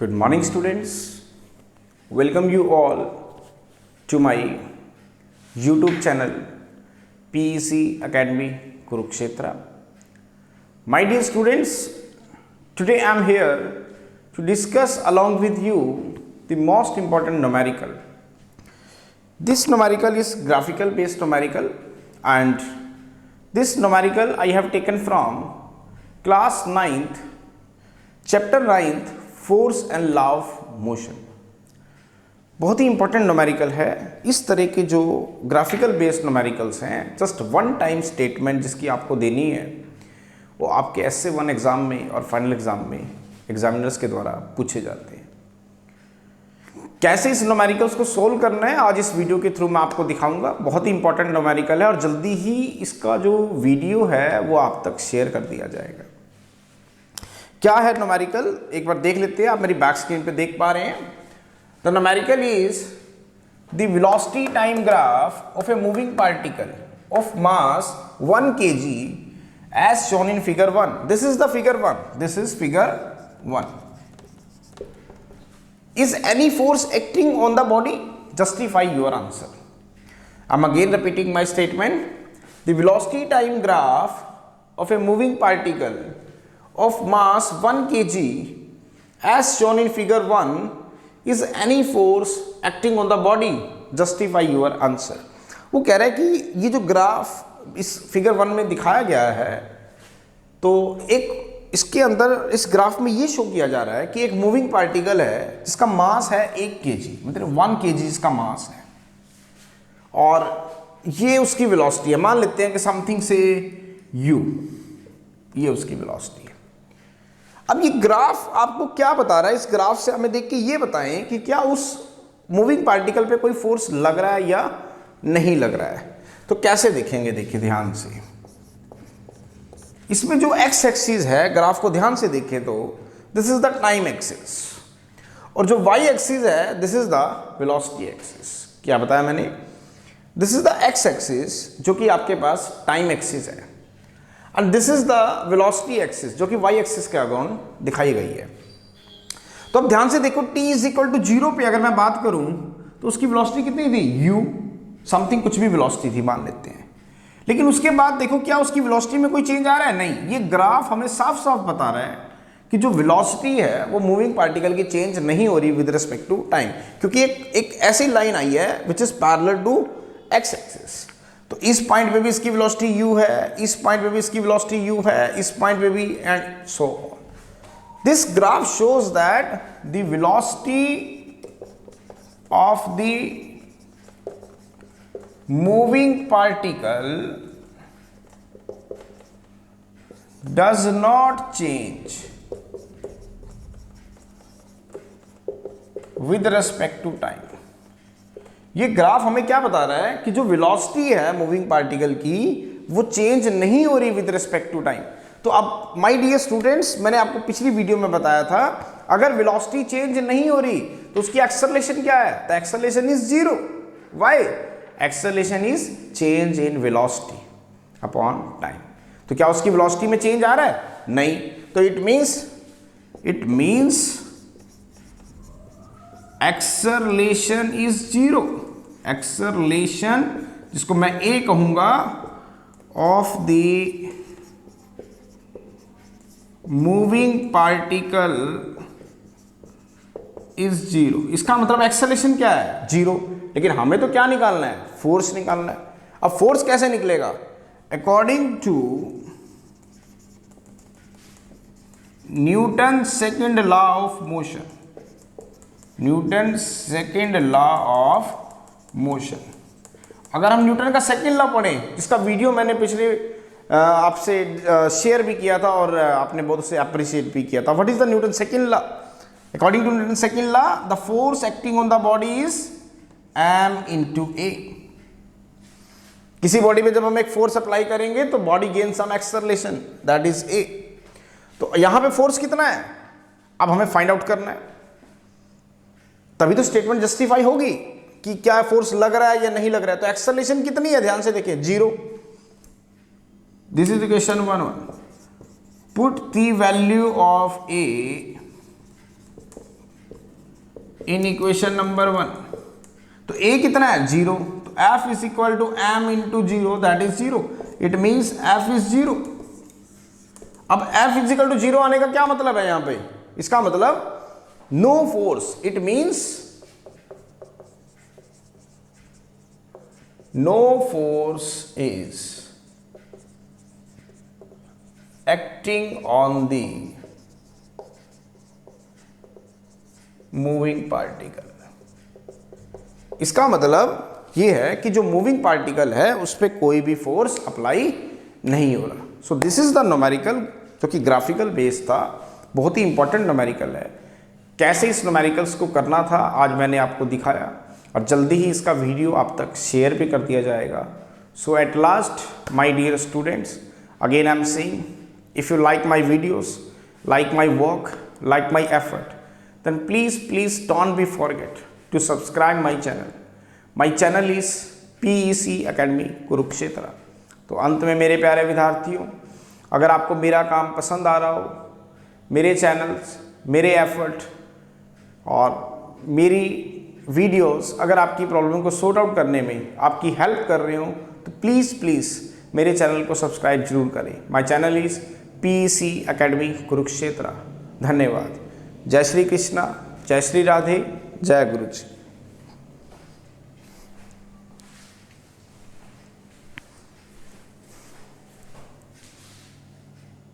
Good morning, students. Welcome you all to my YouTube channel PEC Academy Kurukshetra. My dear students, today I am here to discuss along with you the most important numerical. This numerical is graphical based numerical, and this numerical I have taken from class 9th chapter 9th force and law of motion. बहुत ही important numerical है. इस तरह के जो graphical based numericals हैं, just one time statement जिसकी आपको देनी है, वो आपके एसए 1 एग्ज़ाम में और फाइनल एग्ज़ाम में एग्जामिनर्स के द्वारा पूछे जाते हैं. कैसे इस न्यूमेरिकल्स को सोल्व करना है आज इस वीडियो के थ्रू मैं आपको दिखाऊंगा. बहुत ही इंपॉर्टेंट न्यूमेरिकल है और जल्दी ही इसका जो वीडियो है वो आप तक शेयर कर दिया जाएगा. क्या है न्यूमेरिकल, एक बार देख लेते हैं. आप मेरी बैक स्क्रीन पे देख पा रहे हैं. The numerical is the velocity time graph of a moving particle of mass 1 kg as shown in figure 1. This is the figure 1. This is figure 1. Is any force acting on the body? Justify your answer. I am again repeating my statement. The velocity time graph of a moving particle of mass 1 kg as shown in figure 1 is any force acting on the body? Justify your answer. वो कह रहा है कि ये जो graph इस figure 1 में दिखाया गया है, तो एक इसके अंदर इस ग्राफ में ये शो किया जा रहा है कि एक मूविंग पार्टिकल है जिसका मास है 1 kg, मतलब 1 kg इसका मास है, और ये उसकी वेलोसिटी है. मान लेते हैं कि समथिंग से u, ये उसकी वेलोसिटी है. अब ये ग्राफ आपको क्या बता रहा है? इस ग्राफ से हमें देख के ये बताएं कि क्या उस मूविंग पार्टिकल पे कोई फोर्स लग रहा है या नहीं लग रहा है. तो कैसे देखेंगे, देखिए ध्यान से. इसमें जो एक्स एक्सिस है, ग्राफ को ध्यान से देखें तो this is the time axis, और जो वाई एक्सिस है this is the velocity axis. क्या बताया मैंने? This is the x axis जो कि आपके पास टाइम एक्सिस है, and this is the velocity axis जो कि वाई एक्सिस के अगेंस्ट दिखाई गई है. तो अब ध्यान से देखो, t इज इक्वल टू 0 पे अगर मैं बात करूं तो उसकी वेलोसिटी कितनी थी? u समथिंग कुछ भी वेलोसिटी थी मान लेते हैं. लेकिन उसके बाद देखो क्या उसकी वेलोसिटी में कोई चेंज आ रहा है? नहीं. ये ग्राफ हमें साफ साफ बता रहा है कि जो वेलोसिटी है वो मूविंग पार्टिकल की चेंज नहीं हो रही विद रिस्पेक्ट टू टाइम, क्योंकि एक ऐसी लाइन आई है which is parallel to X axis. तो इस पॉइंट पे भी इसकी वेलोसिटी u है, इस पॉइंट पे भी इसकी वेलोसिटी u है, इस पॉइंट पे भी, and so on. This graph shows that the velocity of the moving particle does not change with respect to time. ये ग्राफ हमें क्या बता रहा है कि जो वेलोसिटी है मूविंग पार्टिकल की वो चेंज नहीं हो रही विद रिस्पेक्ट टू टाइम. तो अब माय डियर स्टूडेंट्स, मैंने आपको पिछली वीडियो में बताया था अगर वेलोसिटी चेंज नहीं हो रही तो उसकी एक्सेलरेशन क्या है? The acceleration is 0. Why? Acceleration is change in velocity upon time. तो क्या उसकी वेलोसिटी में चेंज आ रहा है? नहीं. तो it means acceleration is 0. Acceleration जिसको मैं ए कहूंगा of the moving particle is 0. इसका मतलब एक्सेलरेशन क्या है? 0. लेकिन हमें तो क्या निकालना है? फोर्स निकालना है. अब फोर्स कैसे निकलेगा? According to Newton second law of motion. Newton second law of motion. अगर हम न्यूटन का सेकेंड लॉ पढ़ें, इसका वीडियो मैंने पिछले आपसे शेयर भी किया था और आपने बहुत उसे अप्रिशिएट भी किया था. What is the Newton second law? According to Newton second law, the force acting on the body is m into a. किसी बॉडी में जब हम एक फोर्स अप्लाई करेंगे तो body gain some acceleration, that is a. तो यहां पे फोर्स कितना है अब हमें फाइंड आउट करना है, तभी तो स्टेटमेंट जस्टिफाई होगी कि क्या फोर्स लग रहा है या नहीं लग रहा है. तो एक्सेलरेशन कितनी है? ध्यान से देखिए, 0. This is equation 1. Put the value of A in equation number 1। तो a कितना है 0, तो f is equal to m into 0 that is 0, it means f is 0। अब f इज इक्वल टू 0 आने का क्या मतलब है यहां पे, इसका मतलब no force, it means no force is acting on the moving particle. इसका मतलब ये है कि जो मूविंग पार्टिकल है उस पर कोई भी फोर्स अप्लाई नहीं हो रहा। So this is the numerical, जो कि ग्राफिकल बेस था, बहुत ही इंपॉर्टेंट न्यूमेरिकल है। कैसे इस न्यूमेरिकल्स को करना था आज मैंने आपको दिखाया, और जल्दी ही इसका वीडियो आप तक शेयर भी कर दिया जाएगा। So at last my dear students, again I am saying, if you like my videos, like my work, like my effort, then please don't be forget to subscribe my channel. My channel is PEC Academy Kurukshetra. तो अंत में मेरे प्यारे विद्यार्थियों, अगर आपको मेरा काम पसंद आ रहा हो, मेरे चैनल्स, मेरे एफर्ट और मेरी वीडियोस अगर आपकी प्रॉब्लम को सॉर्ट आउट करने में आपकी हेल्प कर रहे हो, तो प्लीज़ मेरे चैनल को सब्सक्राइब जरूर करें। My channel is PEC Academy Kurukshetra. धन्यवाद। जय श्री कृष्णा, जय श्री राधे, जय गुरु जी।